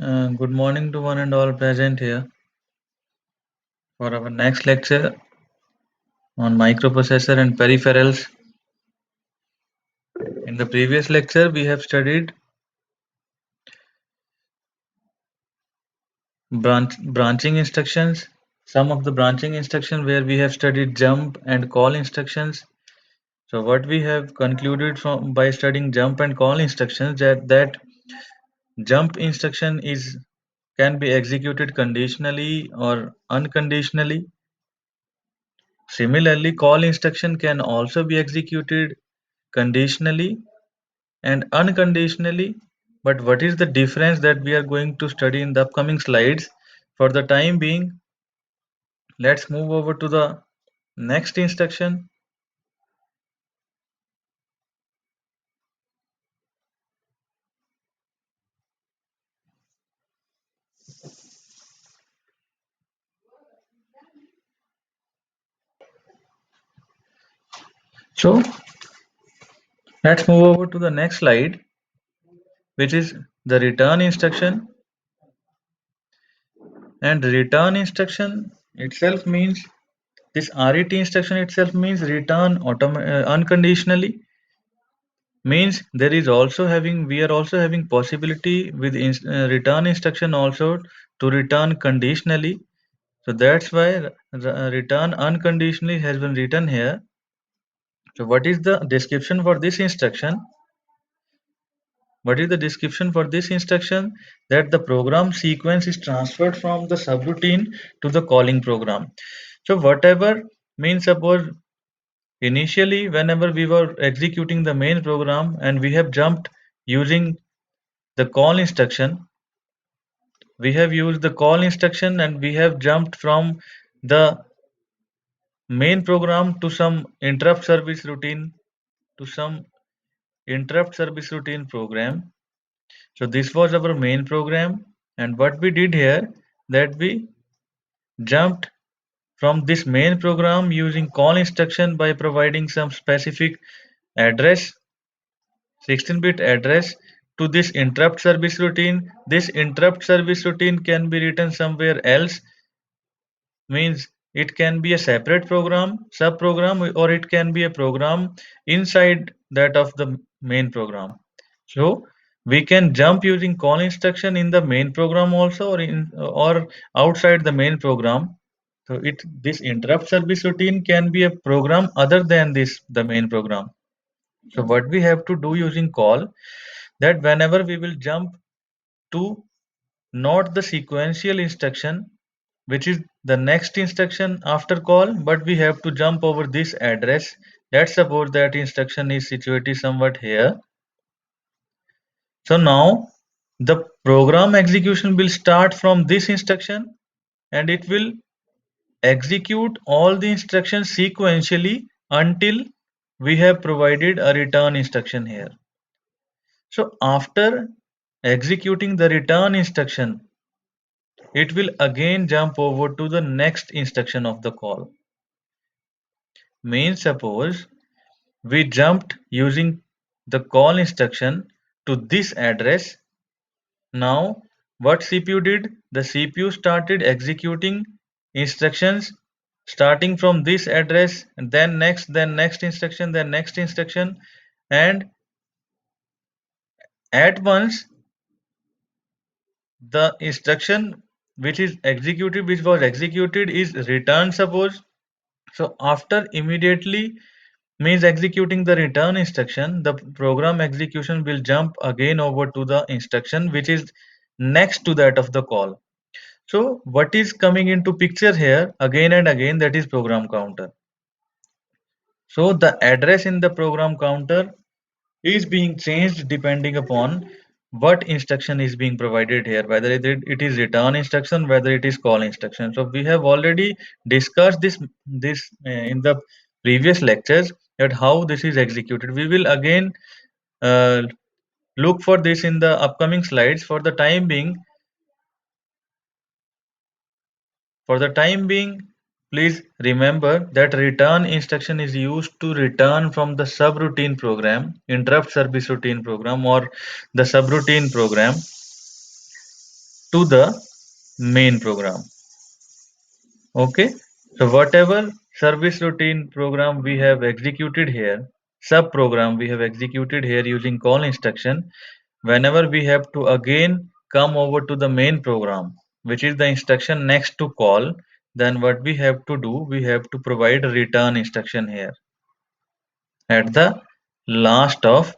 Good morning to one and all present here for our next lecture on microprocessor and peripherals. In the previous lecture, we have studied branching instructions, some of the branching instructions where we have studied jump and call instructions. So what we have concluded from by studying jump and call instructions that jump instruction is can be executed conditionally or unconditionally. Similarly, call instruction can also be executed conditionally and unconditionally. But what is the difference that we are going to study in the upcoming slides? For the time being, let's move over to the next instruction. So let's move over to the next slide, which is the return instruction. And return instruction itself means this RET instruction itself means return unconditionally. Means there is also having we are also having possibility with return instruction also to return conditionally. So that's why return unconditionally has been written here. So what is the description for this instruction? What is the description for this instruction? That the program sequence is transferred from the subroutine to the calling program. So whatever means, suppose initially whenever we were executing the main program and we have jumped using the call instruction, we have used the call instruction and we have jumped from the main program to some interrupt service routine program. So this was our main program, and what we did here, that we jumped from this main program using call instruction by providing some specific address, 16-bit address, to this interrupt service routine. This interrupt service routine can be written somewhere else, means it can be a separate program, subprogram, or it can be a program inside that of the main program. So we can jump using call instruction in the main program also, or outside the main program. So this interrupt service routine can be a program other than this the main program. So what we have to do using call, that whenever we will jump to not the sequential instruction, which is the next instruction after call, but we have to jump over this address. Let's suppose that instruction is situated somewhat here. So now the program execution will start from this instruction and it will execute all the instructions sequentially until we have provided a return instruction here. So after executing the return instruction, it will again jump over to the next instruction of the call. Means suppose we jumped using the call instruction to this address. Now what CPU did? The CPU started executing instructions starting from this address, and then next instruction, then next instruction, and at once the instruction which was executed is returned, suppose. So after immediately means executing the return instruction, the program execution will jump again over to the instruction which is next to that of the call. So what is coming into picture here again and again, that is program counter. So the address in the program counter is being changed depending upon what instruction is being provided here, whether it is return instruction, whether it is call instruction. So we have already discussed this in the previous lectures, that how this is executed. We will again uh, look for this in the upcoming slides. For the time being, please remember that return instruction is used to return from the subroutine program, interrupt service routine program, or the subroutine program. to the main program. Okay, so whatever service routine program we have executed here, sub program we have executed here using call instruction, whenever we have to again come over to the main program, which is the instruction next to call, then what we have to do, we have to provide a return instruction here at the last of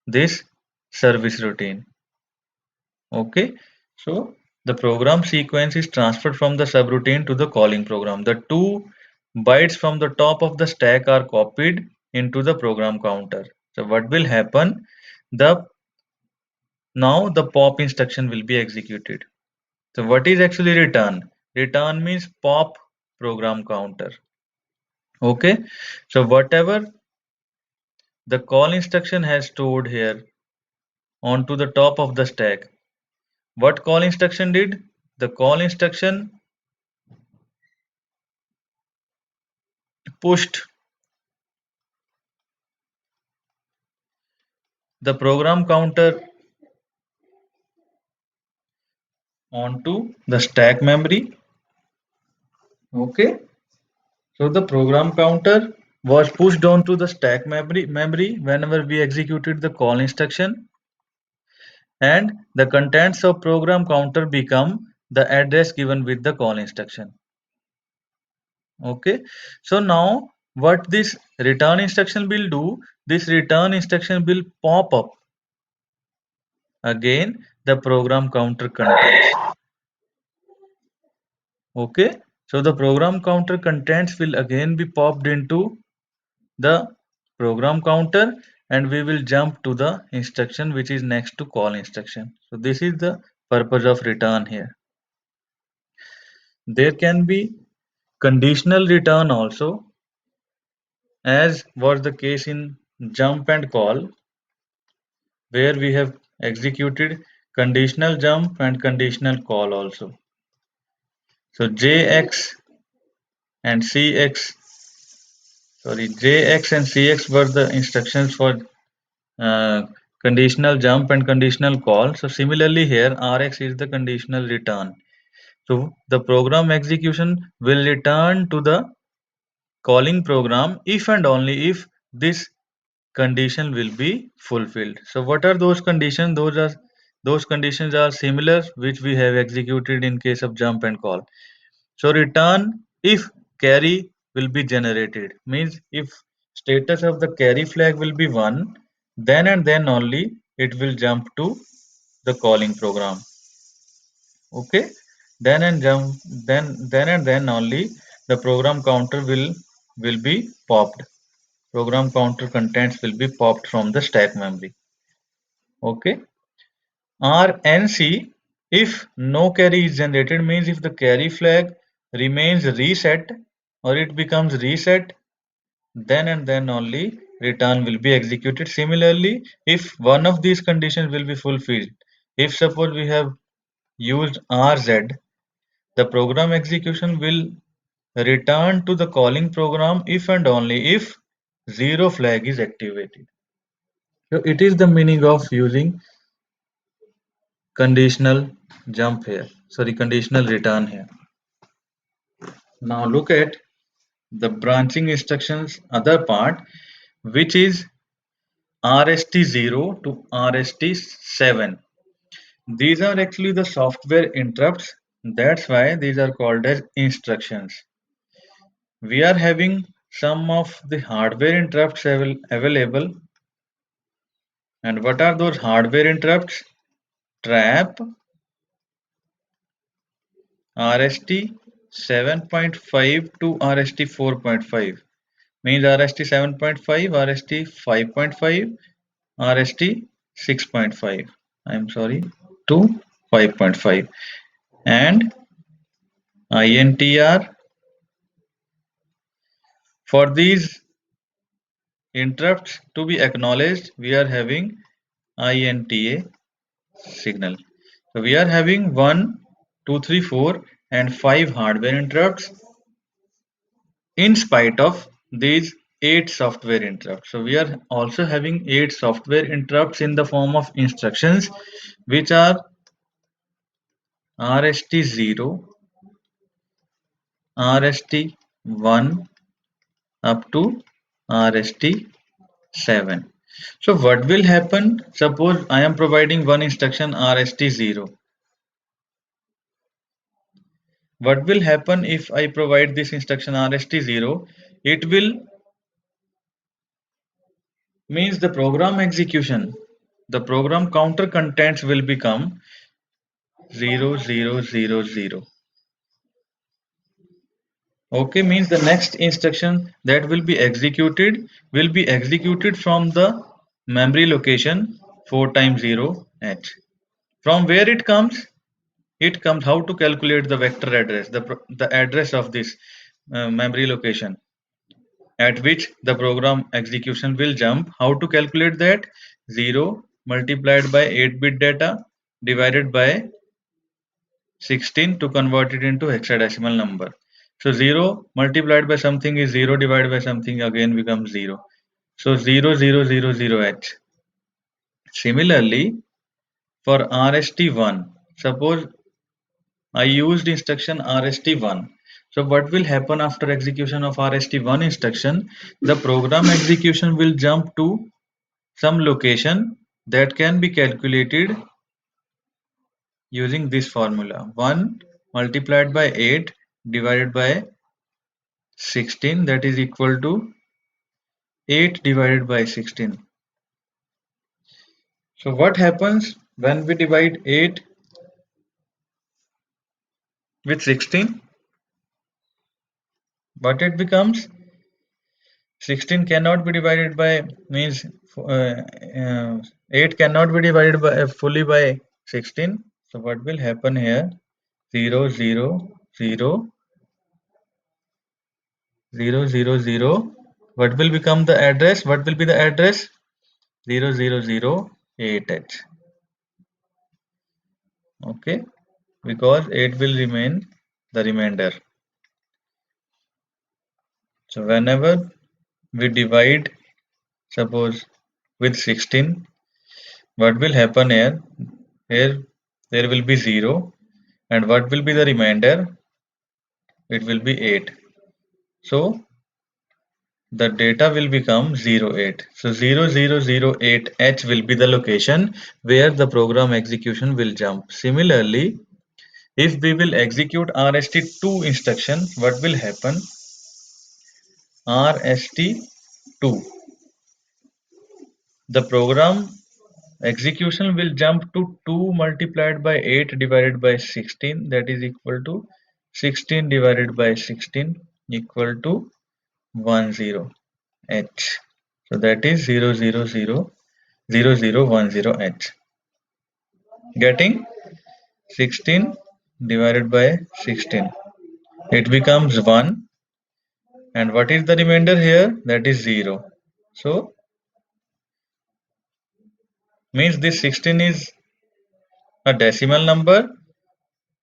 this service routine. Okay, so the program sequence is transferred from the subroutine to the calling program. The two bytes from the top of the stack are copied into the program counter. So what will happen? The Now the pop instruction will be executed. So what is actually return? Return means pop program counter. Okay, so whatever the call instruction has stored here onto the top of the stack, what call instruction did? The call instruction pushed the program counter onto the stack memory. Okay, so the program counter was pushed onto the stack memory whenever we executed the call instruction, and the contents of program counter become the address given with the call instruction. Okay, so now what this return instruction will do, this return instruction will pop up again the program counter contents. Okay, so the program counter contents will again be popped into the program counter, and we will jump to the instruction which is next to call instruction. So this is the purpose of return here. There can be conditional return also, as was the case in jump and call, where we have executed conditional jump and conditional call also. So and CX, JX and CX were the instructions for uh, conditional jump and conditional call. So similarly here RX is the conditional return. So the program execution will return to the calling program if and only if this condition will be fulfilled. So what are those conditions? Those conditions are similar which we have executed in case of jump and call. So return if carry will be generated, means if status of the carry flag will be 1, then and then only it will jump to the calling program. Okay, then and then only the program counter will be popped. Program counter contents will be popped from the stack memory. Okay, RNC, if no carry is generated, means if the carry flag remains reset or it becomes reset, then and then only return will be executed. Similarly, if one of these conditions will be fulfilled, if suppose we have used RZ, the program execution will return to the calling program if and only if zero flag is activated. So it is the meaning of using conditional jump here, conditional return here. Now look at the branching instructions other part, which is RST0 to RST7. These are actually the software interrupts. That's why these are called as instructions. We are having some of the hardware interrupts available. And what are those hardware interrupts? Trap, RST 7.5 to RST 4.5. Means RST 7.5, RST 5.5, RST 6.5. I'm sorry, to 5.5. And INTR. For these interrupts to be acknowledged, we are having INTA signal. So we are having 1, 2, 3, 4 and 5 hardware interrupts in spite of these 8 software interrupts. So we are also having 8 software interrupts in the form of instructions which are RST0, RST1 up to RST7. So what will happen? Suppose I am providing one instruction RST0. What will happen if I provide this instruction RST0? It will means the program execution. The program counter contents will become 0000. Okay, means the next instruction that will be executed from the memory location 4 times 0 h. From where it comes? It comes how to calculate the vector address, the address of this memory location at which the program execution will jump. How to calculate that? 0 multiplied by 8-bit data divided by 16 to convert it into hexadecimal number. So 0 multiplied by something is 0 divided by something again becomes 0. So 0000h. Similarly, for RST1, suppose I used instruction RST1. So what will happen after execution of RST1 instruction? The program execution will jump to some location that can be calculated using this formula. 1 multiplied by 8 divided by 16, that is equal to 8 divided by 16. So what happens when we divide 8 with 16? What it becomes? 16 cannot be divided by means 8 cannot be divided by fully by 16. So what will happen here? 0 0 0 0 0 0. What will become the address? What will be the address? 0008h. Okay, because 8 will remain the remainder. So whenever we divide, suppose with 16, what will happen here? Here there will be 0, and what will be the remainder? It will be 8. So the data will become 08. So 0008h will be the location where the program execution will jump. Similarly, if we will execute RST2 instruction, what will happen? RST2. The program execution will jump to 2 multiplied by 8 divided by 16, that is equal to 16 divided by 16 equal to 10h. So that is 000010h. Getting 16 divided by 16. It becomes 1, and what is the remainder here? That is 0. So means this 16 is a decimal number,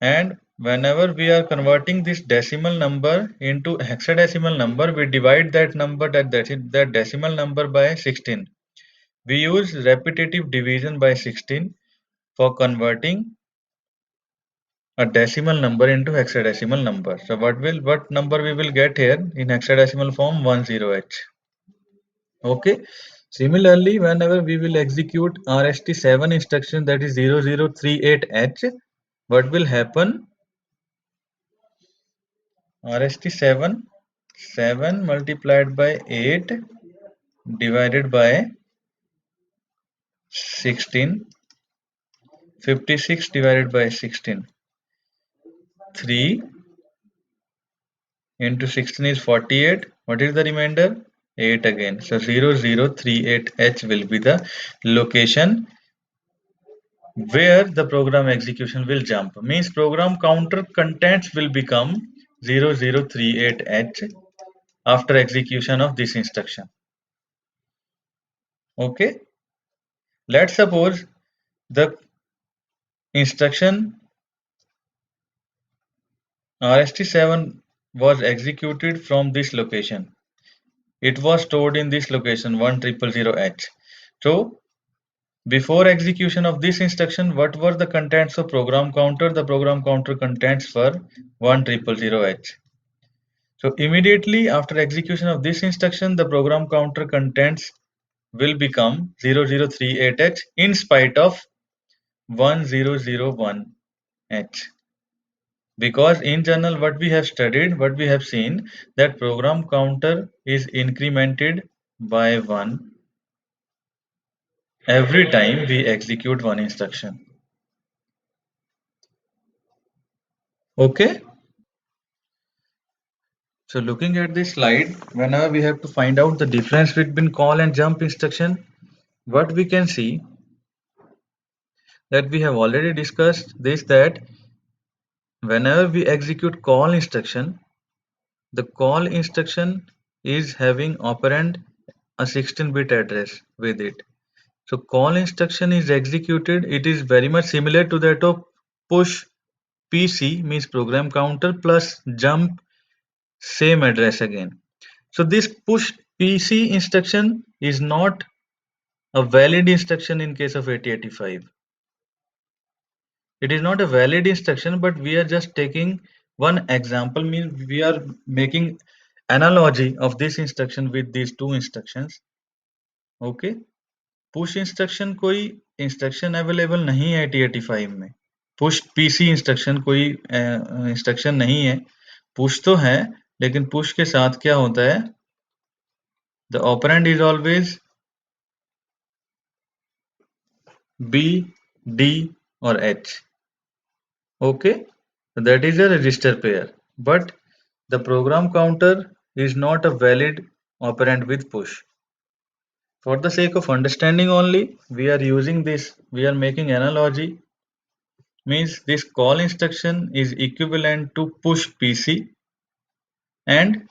and whenever we are converting this decimal number into hexadecimal number, we divide that number, that decimal number by 16. We use repetitive division by 16 for converting a decimal number into hexadecimal number. So what number we will get here in hexadecimal form? 10h. Okay. Similarly, whenever we will execute RST7 instruction, that is 0038h, what will happen? RST7, 7 multiplied by 8 divided by 16, 56 divided by 16. 3 into 16 is 48. What is the remainder? 8 again. So 0038h will be the location where the program execution will jump. Means program counter contents will become 0038h after execution of this instruction. Okay. Let's suppose the instruction RST7 was executed from this location. It was stored in this location 1000h. So Before execution of this instruction, what were the contents of program counter? The program counter contents were 1000H. So immediately after execution of this instruction, the program counter contents will become 0038H in spite of 1001H. Because in general, what we have studied, what we have seen, that program counter is incremented by 1 every time we execute one instruction. Okay? So looking at this slide, whenever we have to find out the difference between call and jump instruction, what we can see that we have already discussed this, that whenever we execute call instruction, the call instruction is having operand a 16-bit address with it. So call instruction is executed. It is very much similar to that of push PC, means program counter, plus jump, same address again. So this push PC instruction is not a valid instruction in case of 8085. It is not a valid instruction, but we are just taking one example, means we are making analogy of this instruction with these two instructions. Okay, push instruction कोई instruction available नहीं है 8085 में. Push PC instruction कोई instruction नहीं है. Push तो है, लेकिन पुश के साथ क्या होता है, the operand is always B, D और H. Okay, that is a register pair, but the program counter is not a valid operand with push. For the sake of understanding only, we are using this, we are making analogy, means this call instruction is equivalent to push PC and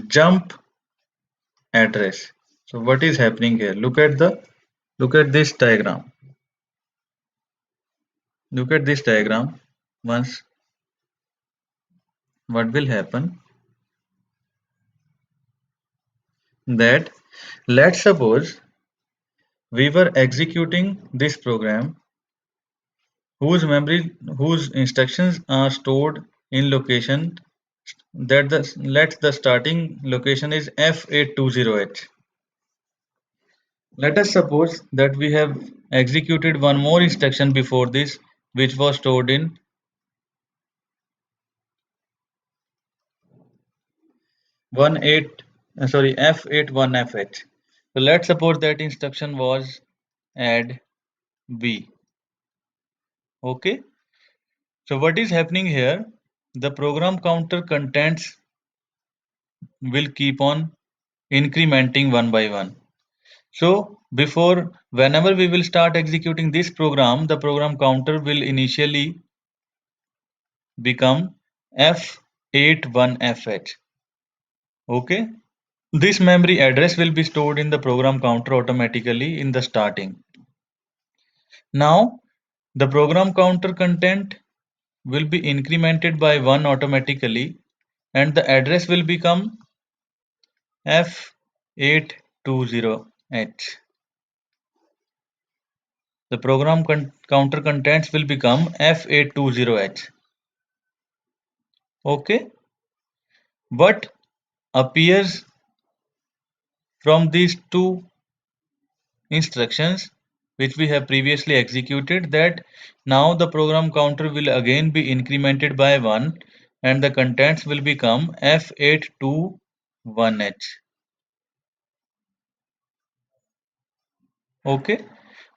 jump address. So what is happening here? Look at this diagram. Look at this diagram. Once, what will happen, that let's suppose we were executing this program whose instructions are stored in location that the starting location is F820H. Let us suppose that we have executed one more instruction before this, which was stored in F81FH. So let's suppose that instruction was add B. Okay. So what is happening here? The program counter contents will keep on incrementing one by one. So whenever we will start executing this program, the program counter will initially become F81FH. Okay. This memory address will be stored in the program counter automatically in the starting. Now, the program counter content will be incremented by 1 automatically, and the address will become F820H. The program counter contents will become F820H. Okay. What appears from these two instructions which we have previously executed, that now the program counter will again be incremented by 1 and the contents will become F821H. Okay,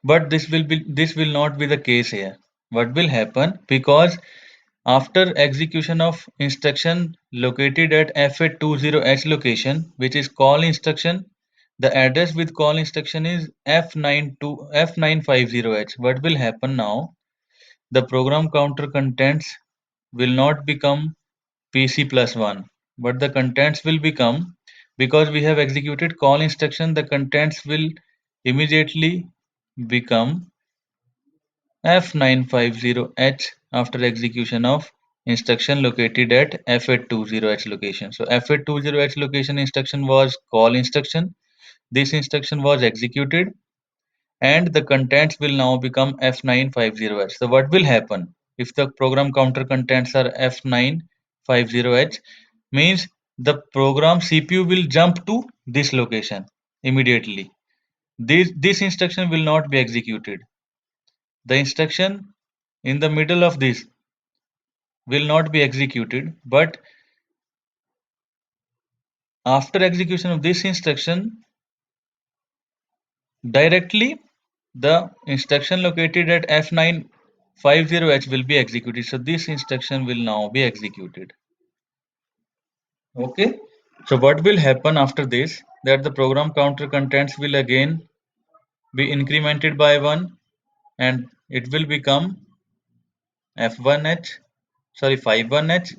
but this will not be the case here. What will happen, because after execution of instruction located at F820H location, which is call instruction, the address with call instruction is F950H. What will happen now? The program counter contents will not become PC plus 1, but the contents will become, because we have executed call instruction, the contents will immediately become F950H after execution of instruction located at F820H location. So F820H location instruction was call instruction. This instruction was executed, and the contents will now become F950H. So what will happen if the program counter contents are F950H? Means the program CPU will jump to this location immediately. This instruction will not be executed. The instruction in the middle of this will not be executed, but after execution of this instruction, directly the instruction located at F950H will be executed. So this instruction will now be executed. Okay. So what will happen after this? That the program counter contents will again be incremented by 1 and it will become F1H, sorry, 51H.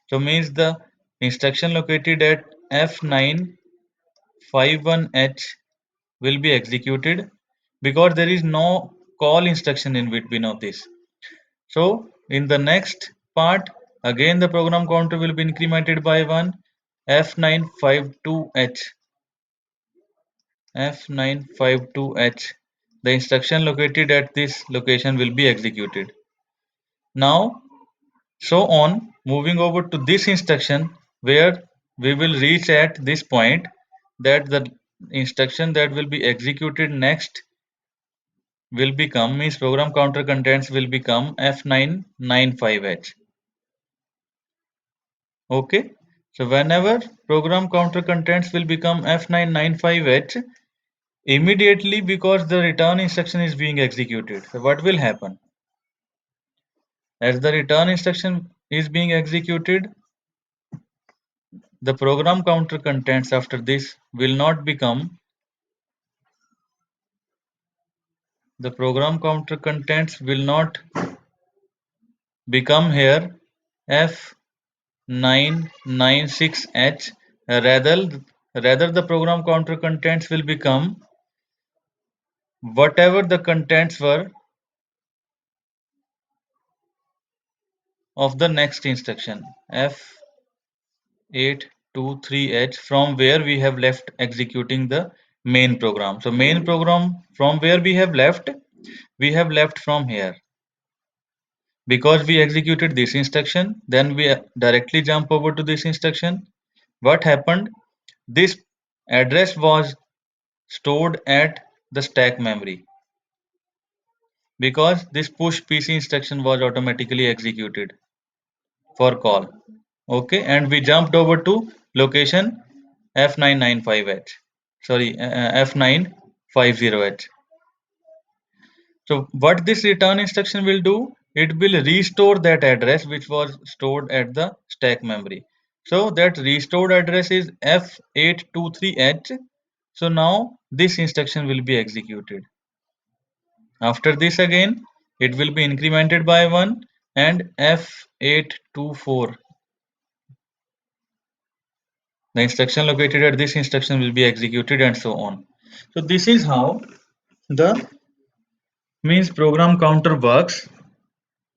So means the instruction located at F951H will be executed because there is no call instruction in between of this. So in the next part, again the program counter will be incremented by 1, F952H, F952H. The instruction located at this location will be executed. Now, so on, moving over to this instruction where we will reach at this point that the instruction that will be executed next will become, means program counter contents will become F995H. Okay, so whenever program counter contents will become F995H, immediately because the return instruction is being executed. So what will happen? As the return instruction is being executed, the program counter contents after this will not become, the program counter contents will not become here F996H, rather the program counter contents will become whatever the contents were of the next instruction F823H, from where we have left executing the main program. So main program from where we have left from here. Because we executed this instruction, then we directly jump over to this instruction. What happened? This address was stored at the stack memory because this push PC instruction was automatically executed for call. Okay, and we jumped over to location F995H. Sorry, F950H. So what this return instruction will do, it will restore that address which was stored at the stack memory. So that restored address is F823H. So now this instruction will be executed. After this again, it will be incremented by 1 and F824. The instruction located at this instruction will be executed and so on. So this is how the means program counter works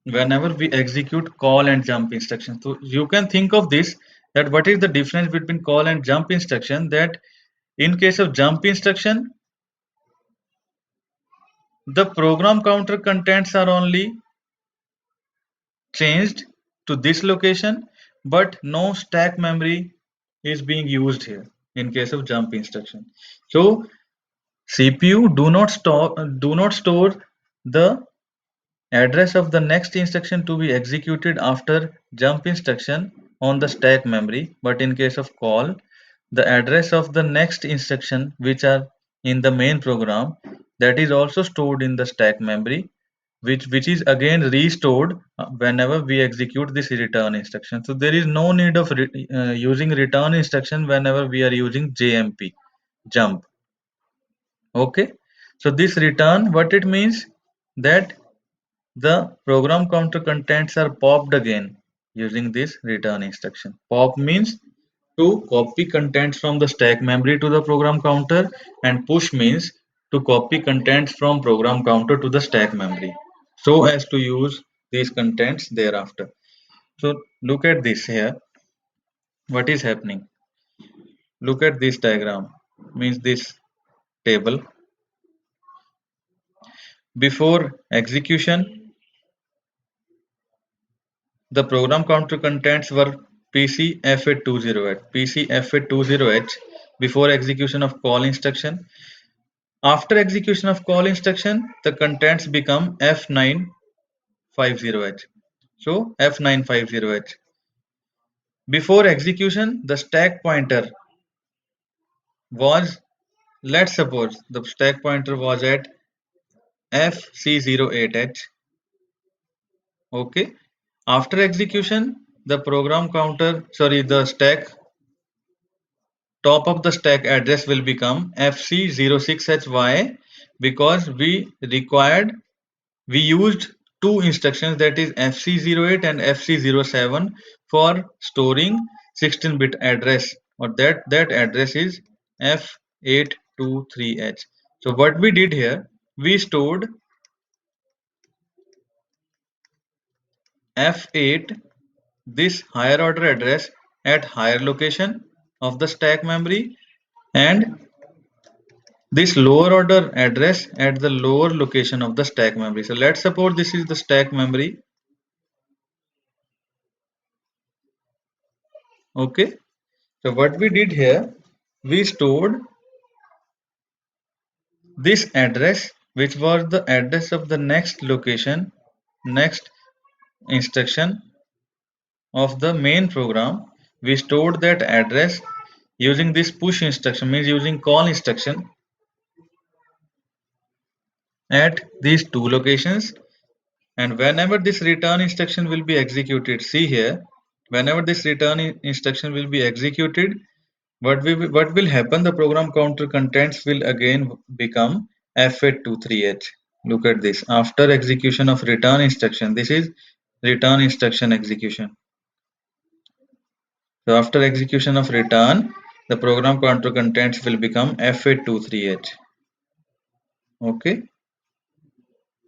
whenever we execute call and jump instructions. So you can think of this, that what is the difference between call and jump instruction, that in case of jump instruction, the program counter contents are only changed to this location, but no stack memory is being used here in case of jump instruction. So CPU do not store the address of the next instruction to be executed after jump instruction on the stack memory, but in case of call, the address of the next instruction which are in the main program, that is also stored in the stack memory, which is again restored whenever we execute this return instruction. So there is no need of using return instruction whenever we are using JMP, jump. Okay, so this return, what it means, that the program counter contents are popped again using this return instruction. Pop means to copy contents from the stack memory to the program counter, and push means to copy contents from program counter to the stack memory so as to use these contents thereafter. So look at this here. What is happening? Look at this diagram, means this table. Before execution, the program counter contents were PC F820H. PC F820H before execution of call instruction. After execution of call instruction, the contents become F950H. So F950H. Before execution, the stack pointer was, let's suppose the stack pointer was at FC08H. Okay. After execution, the program counter, sorry, the stack, top of the stack address will become FC06Hy because we used two instructions, that is FC08 and FC07, for storing 16-bit address, or that address is F823H. So what we did here, we stored F8, this higher order address, at higher location of the stack memory, and this lower order address at the lower location of the stack memory. So let's suppose this is the stack memory. Okay. So what we did here, we stored this address, which was the address of the next location, next instruction of the main program. We stored that address using this push instruction, means using call instruction, at these two locations. And whenever this return instruction will be executed, see here, whenever this return instruction will be executed, what will happen? The program counter contents will again become F823H. Look at this. After execution of return instruction, this is return instruction execution. So after execution of return, the program counter contents will become F823H. Okay.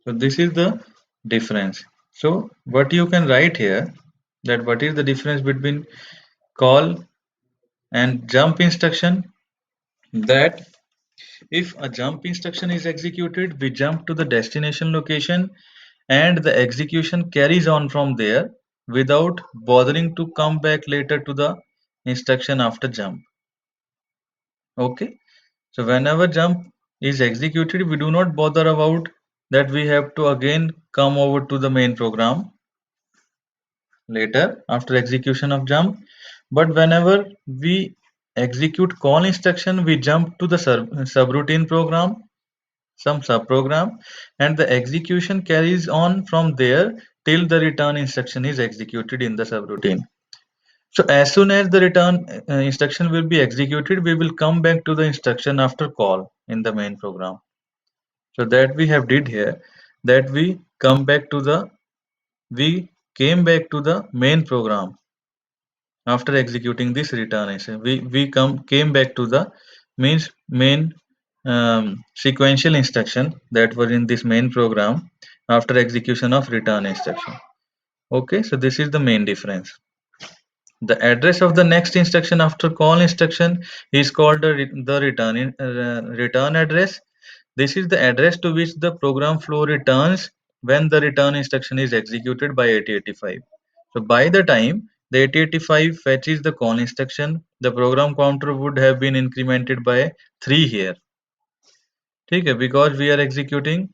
So this is the difference. So what you can write here, that what is the difference between call and jump instruction? That if a jump instruction is executed, we jump to the destination location and the execution carries on from there without bothering to come back later to the instruction after jump. Okay. So whenever jump is executed, we do not bother about that we have to again come over to the main program later after execution of jump. But whenever we execute call instruction, we jump to the subroutine program, some subprogram, and the execution carries on from there till the return instruction is executed in the subroutine. So as soon as the return instruction will be executed, we will come back to the instruction after call in the main program. So that we have did here, that we came back to the main program after executing this return instruction. We came back to the main sequential instruction that were in this main program after execution of return instruction. Okay, so this is the main difference. The address of the next instruction after call instruction is called the return address. This is the address to which the program flow returns when the return instruction is executed by 8085. So by the time the 8085 fetches the call instruction, the program counter would have been incremented by 3 here. Okay, because we are executing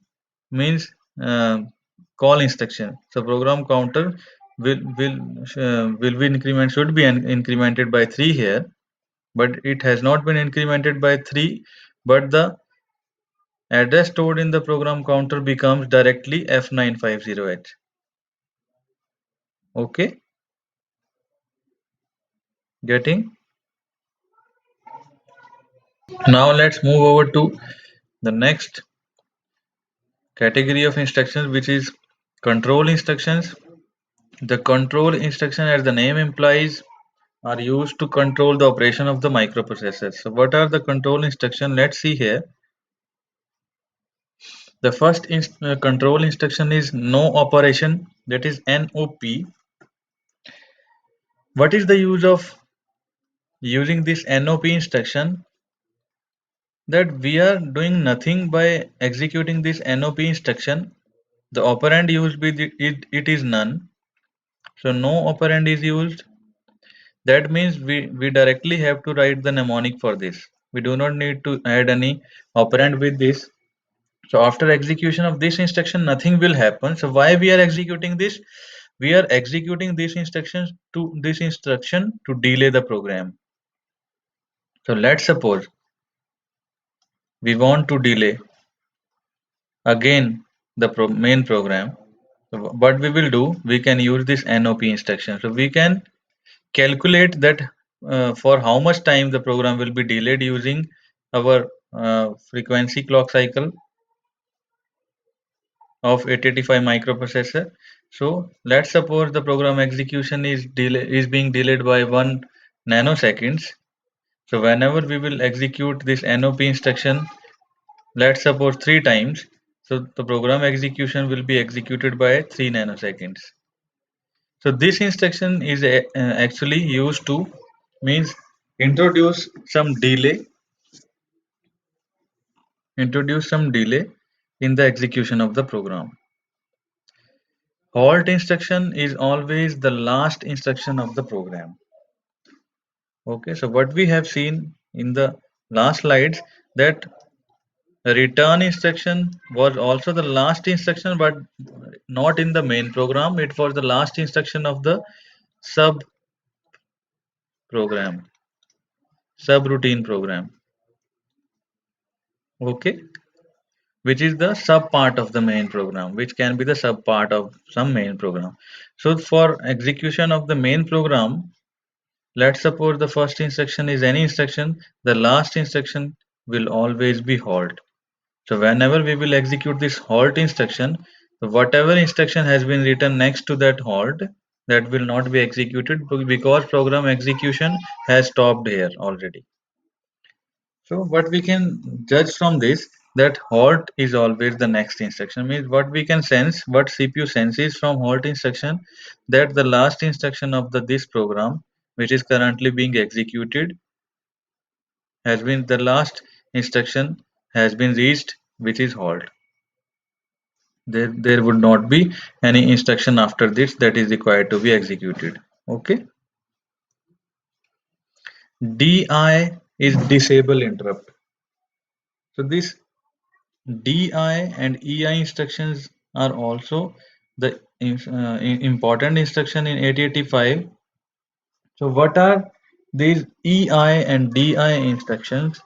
means call instruction. So program counter will be increment should be incremented by 3 here, but it has not been incremented by 3, but the address stored in the program counter becomes directly F950H. Okay, getting? Now let's move over to the next category of instructions, which is control instructions. The control instruction, as the name implies, are used to control the operation of the microprocessor. So what are the control instruction? Let's see here. The first control instruction is no operation, that is NOP. What is the use of using this NOP instruction? that we are doing nothing by executing this NOP instruction. The operand used with it is none. So no operand is used. That means we directly have to write the mnemonic for this. We do not need to add any operand with this. So after execution of this instruction, nothing will happen. So why we are executing this? We are executing this instruction to delay the program. So let's suppose we want to delay again the main program. So what we will do, we can use this NOP instruction. So we can calculate that for how much time the program will be delayed using our frequency clock cycle of 885 microprocessor. So let's suppose the program execution is being delayed by 1 nanoseconds. So whenever we will execute this NOP instruction, let's suppose 3 times. So the program execution will be executed by 3 nanoseconds. So this instruction is actually used to means introduce some delay introduce some delay in the execution of the program. Halt instruction is always the last instruction of the program. Okay, so what we have seen in the last slides, that return instruction was also the last instruction, but not in the main program. It was the last instruction of the sub program, subroutine program. Okay, which is the sub part of the main program, which can be the sub part of some main program. So for execution of the main program, let's suppose the first instruction is any instruction, the last instruction will always be halt. So whenever we will execute this halt instruction, whatever instruction has been written next to that halt, that will not be executed because program execution has stopped here already. So what we can judge from this, that halt is always the next instruction, means what we can sense, what CPU senses from halt instruction, that the last instruction of this program which is currently being executed has been the last instruction has been reached, which is halt. There would not be any instruction after this that is required to be executed. Okay. DI is disable interrupt. So this DI and EI instructions are also the important instruction in 8085. So what are these EI and DI instructions?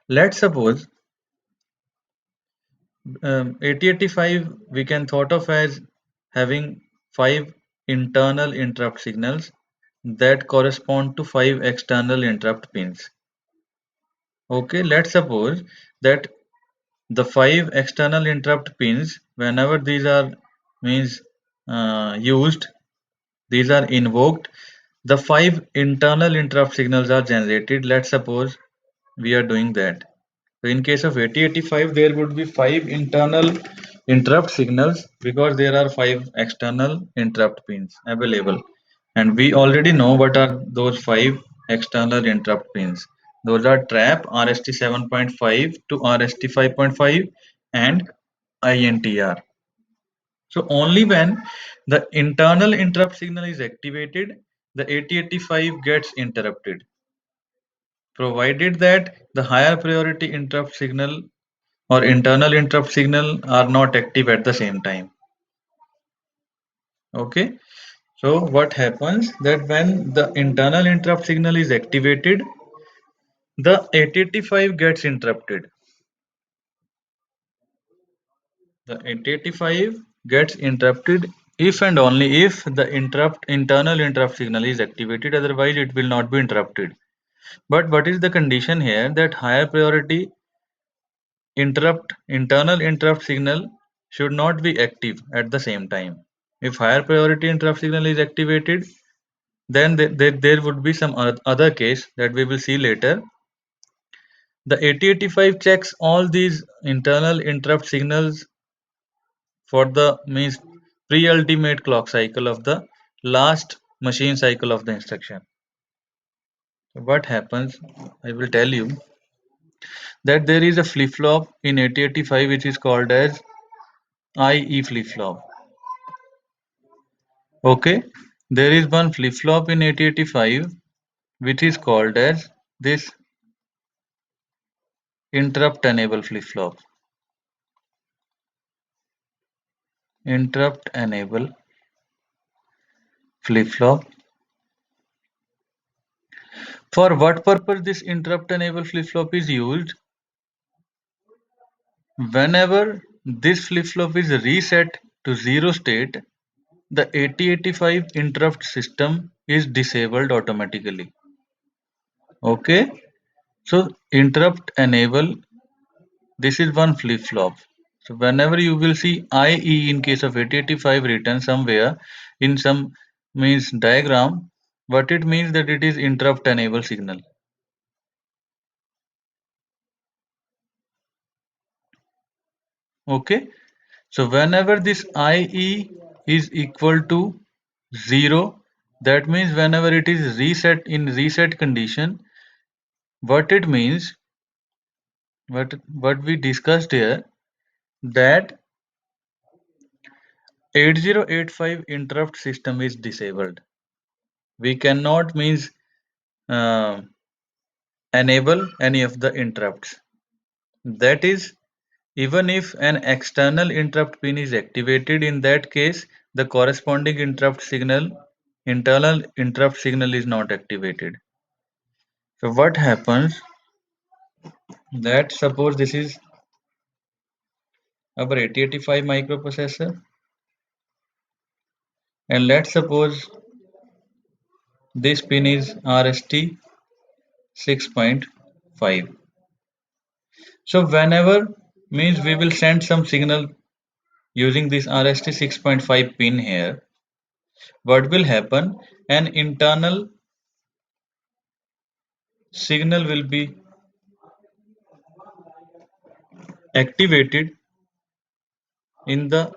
Let's suppose 8085 we can thought of as having 5 internal interrupt signals that correspond to 5 external interrupt pins. Okay, let's suppose that the 5 external interrupt pins, whenever these are means used, these are invoked, the 5 internal interrupt signals are generated. Let's suppose we are doing that. So in case of 8085, there would be 5 internal interrupt signals because there are 5 external interrupt pins available. And we already know what are those 5 external interrupt pins. Those are trap, RST 7.5 to RST 5.5 and INTR. So only when the internal interrupt signal is activated, the 8085 gets interrupted, provided that the higher priority interrupt signal or internal interrupt signal are not active at the same time. Okay, so what happens that when the internal interrupt signal is activated, the 885 gets interrupted. The 885 gets interrupted if and only if the internal interrupt signal is activated, otherwise it will not be interrupted. But what is the condition here, that higher priority internal interrupt signal should not be active at the same time. If higher priority interrupt signal is activated, then there would be some other case that we will see later. The 8085 checks all these internal interrupt signals for the means pre-ultimate clock cycle of the last machine cycle of the instruction. So what happens, I will tell you that there is a flip-flop in 8085 which is called as IE flip-flop. Okay, there is one flip-flop in 8085 which is called as this interrupt enable flip-flop. Interrupt enable flip-flop. For what purpose this interrupt enable flip-flop is used? Whenever this flip-flop is reset to zero state, the 8085 interrupt system is disabled automatically. Okay, so interrupt enable, this is one flip-flop. So whenever you will see IE in case of 8085 written somewhere in some means diagram, what it means that it is interrupt enable signal. Okay, so whenever this IE is equal to 0, that means whenever it is reset in reset condition, what it means, what we discussed here, that 8085 interrupt system is disabled. We cannot means uh, enable any of the interrupts. That is, even if an external interrupt pin is activated, in that case, the corresponding interrupt signal, internal interrupt signal is not activated. So what happens that suppose this is our 8085 microprocessor, and let's suppose this pin is RST 6.5. So whenever means we will send some signal using this RST 6.5 pin here, what will happen? An internal signal will be activated in the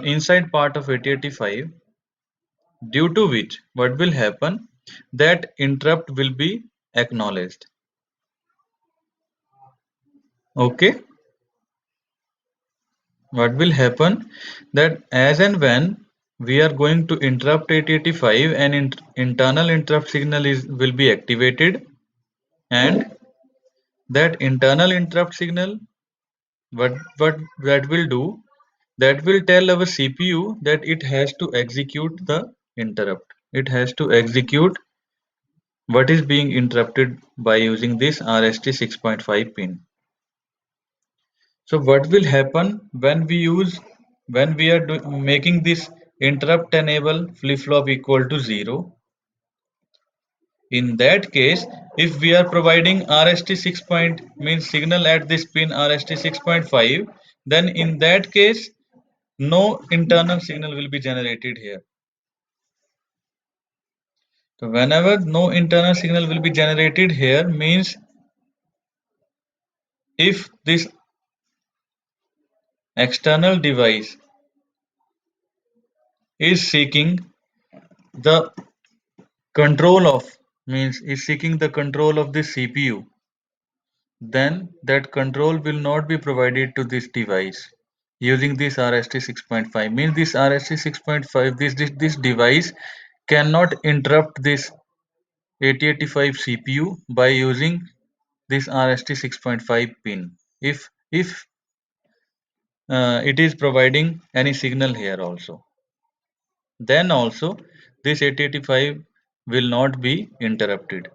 inside part of 8085, due to which what will happen, that interrupt will be acknowledged. Okay, what will happen, that as and when we are going to interrupt 8085, an internal interrupt signal is will be activated, and that internal interrupt signal, what that will do, that will tell our CPU that it has to execute the interrupt. It has to execute what is being interrupted by using this RST 6.5 pin. So what will happen when we use, when we are making this interrupt enable flip-flop equal to 0? In that case, if we are providing RST 6 point means signal at this pin RST 6.5, then in that case no internal signal will be generated here. So whenever no internal signal will be generated here means if this external device is seeking the control of, means is seeking the control of this CPU, then that control will not be provided to this device using this RST 6.5. Means this RST 6.5, this device cannot interrupt this 8085 CPU by using this RST 6.5 pin if it is providing any signal here also. Then also this 8085 will not be interrupted,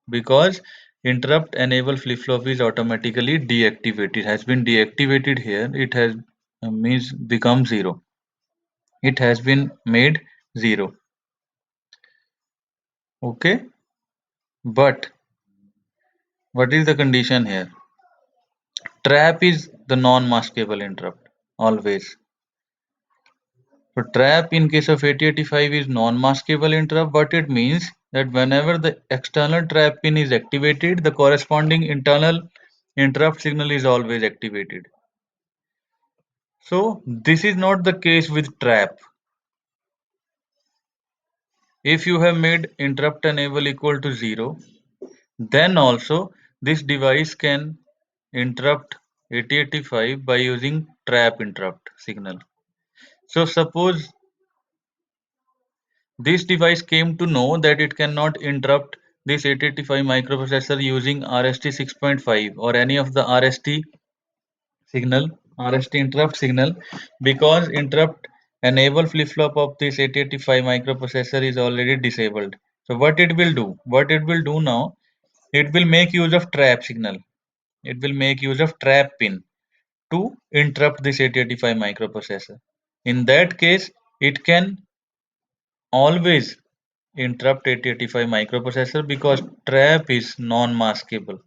because interrupt enable flip-flop is automatically deactivated, has been deactivated here. It has means become 0. It has been made 0. Okay, but what is the condition here? Trap is the non-maskable interrupt always. So trap in case of 8085 is non-maskable interrupt. What it means, that whenever the external trap pin is activated, the corresponding internal interrupt signal is always activated. So this is not the case with trap. If you have made interrupt enable equal to 0, then also this device can interrupt 8085 by using trap interrupt signal. So suppose this device came to know that it cannot interrupt this 8085 microprocessor using RST 6.5 or any of the signal, RST interrupt signal, because interrupt enable flip-flop of this 8085 microprocessor is already disabled. So what it will do? What it will do now? It will make use of trap signal. It will make use of trap pin to interrupt this 8085 microprocessor. In that case, it can always interrupt 8085 microprocessor because trap is non-maskable.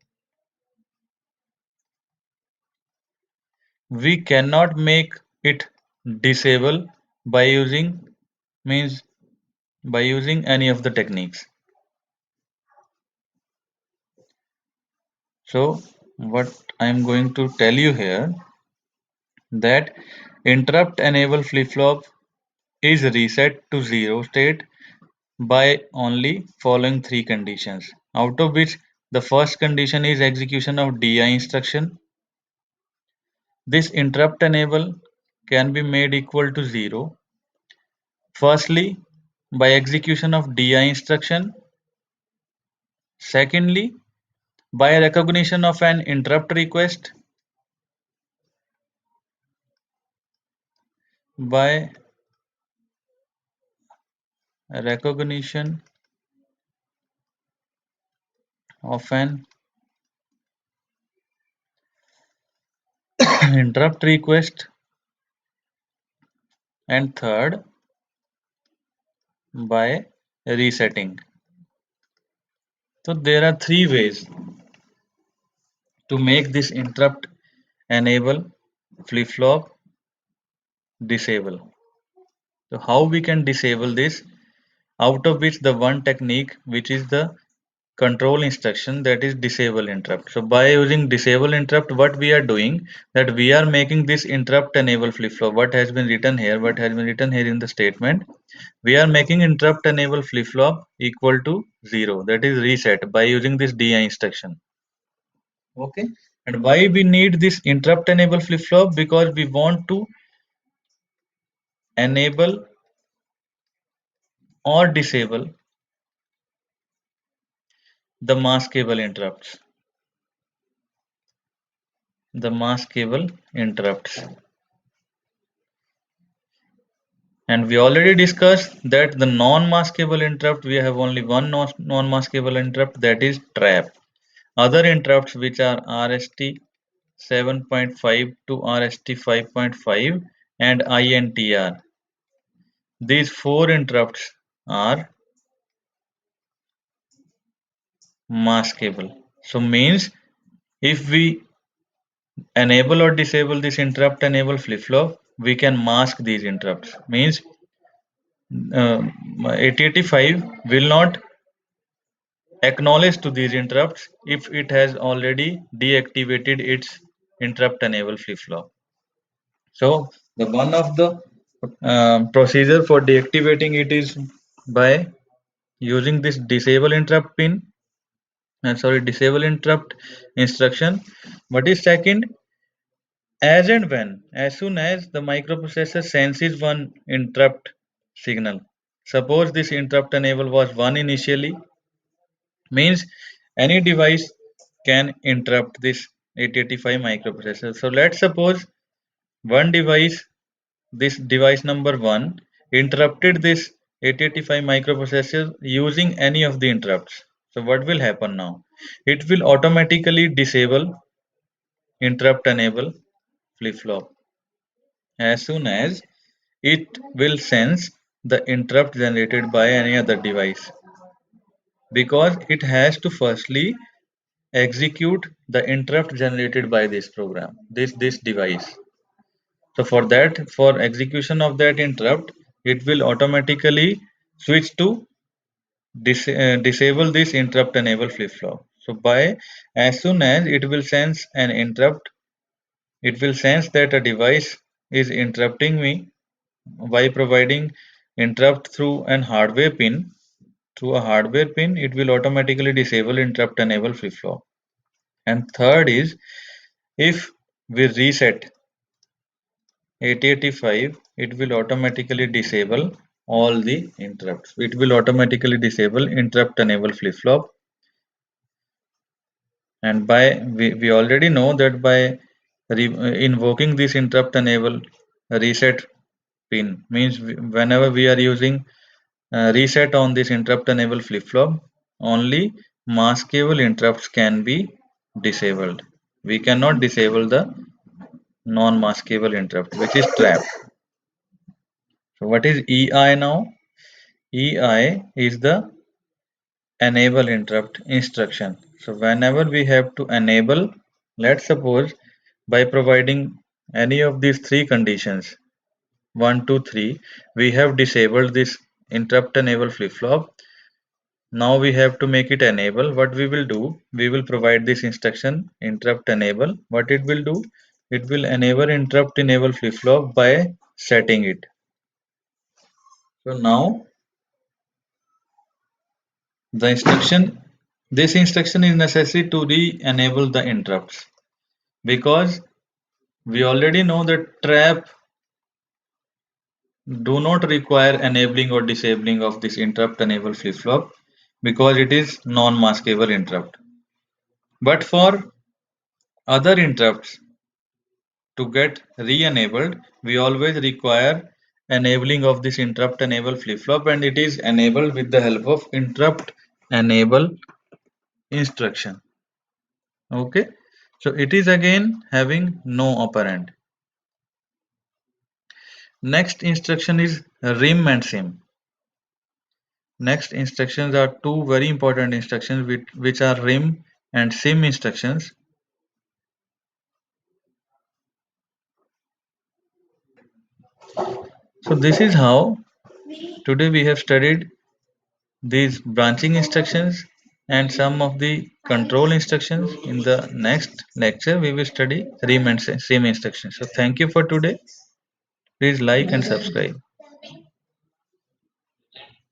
We cannot make it disable by using means by using any of the techniques. So what I am going to tell you here that interrupt enable flip-flop is reset to zero state by only following three conditions, out of which the first condition is execution of DI instruction. This interrupt enable can be made equal to 0. Firstly, by execution of DI instruction. Secondly, by recognition of an interrupt request. By recognition of an interrupt request. And third, by resetting. So there are three ways to make this interrupt enable flip-flop disable. So how we can disable this? Out of which the one technique which is the control instruction, that is disable interrupt. So by using disable interrupt, what we are doing, that we are making this interrupt enable flip-flop. What has been written here? What has been written here in the statement? We are making interrupt enable flip-flop equal to 0. That is reset by using this DI instruction. Okay. And why we need this interrupt enable flip-flop? Because we want to enable or disable the maskable interrupts. The maskable interrupts. And we already discussed that the non-maskable interrupt, we have only one non-maskable interrupt, that is trap. Other interrupts which are RST 7.5 to RST 5.5 and INTR. These four interrupts are maskable. So means if we enable or disable this interrupt enable flip-flop, we can mask these interrupts. Means 8085 will not acknowledge to these interrupts if it has already deactivated its interrupt enable flip-flop. So the one of the procedure for deactivating it is by using this disable interrupt pin, disable interrupt instruction. What is second? As and when, as soon as the microprocessor senses one interrupt signal. Suppose this interrupt enable was 1 initially, means any device can interrupt this 8085 microprocessor. So let's suppose one device, this device number 1, interrupted this 8085 microprocessor using any of the interrupts. So what will happen now? It will automatically disable interrupt enable flip-flop as soon as it will sense the interrupt generated by any other device, because it has to firstly execute the interrupt generated by this program, this device. So for that, for execution of that interrupt, it will automatically switch to disable this interrupt enable flip-flop. So by as soon as it will sense an interrupt, it will sense that a device is interrupting me by providing interrupt through an hardware pin, through a hardware pin, it will automatically disable interrupt enable flip-flop. And third is, if we reset 8085, it will automatically disable all the interrupts. It will automatically disable interrupt enable flip-flop. And we already know that by invoking this interrupt enable reset pin means whenever we are using reset on this interrupt enable flip-flop, only maskable interrupts can be disabled. We cannot disable the non-maskable interrupt, which is trap. So what is EI now? EI is the enable interrupt instruction. So whenever we have to enable, let's suppose by providing any of these three conditions, 1, 2, 3, we have disabled this interrupt enable flip-flop. Now we have to make it enable. What we will do, we will provide this instruction interrupt enable. What it will do, it will enable interrupt enable flip-flop by setting it. So now the instruction, this instruction is necessary to re-enable the interrupts because we already know that trap do not require enabling or disabling of this interrupt enable flip-flop because it is non-maskable interrupt. But for other interrupts, to get re-enabled, we always require enabling of this interrupt enable flip-flop, and it is enabled with the help of interrupt enable instruction. Okay, so it is again having no operand. Next instruction is rim and sim. Next instructions are two very important instructions which are rim and sim instructions. So this is how today we have studied these branching instructions and some of the control instructions. In the next lecture we will study rim and sim instructions. So thank you for today. Please like and subscribe.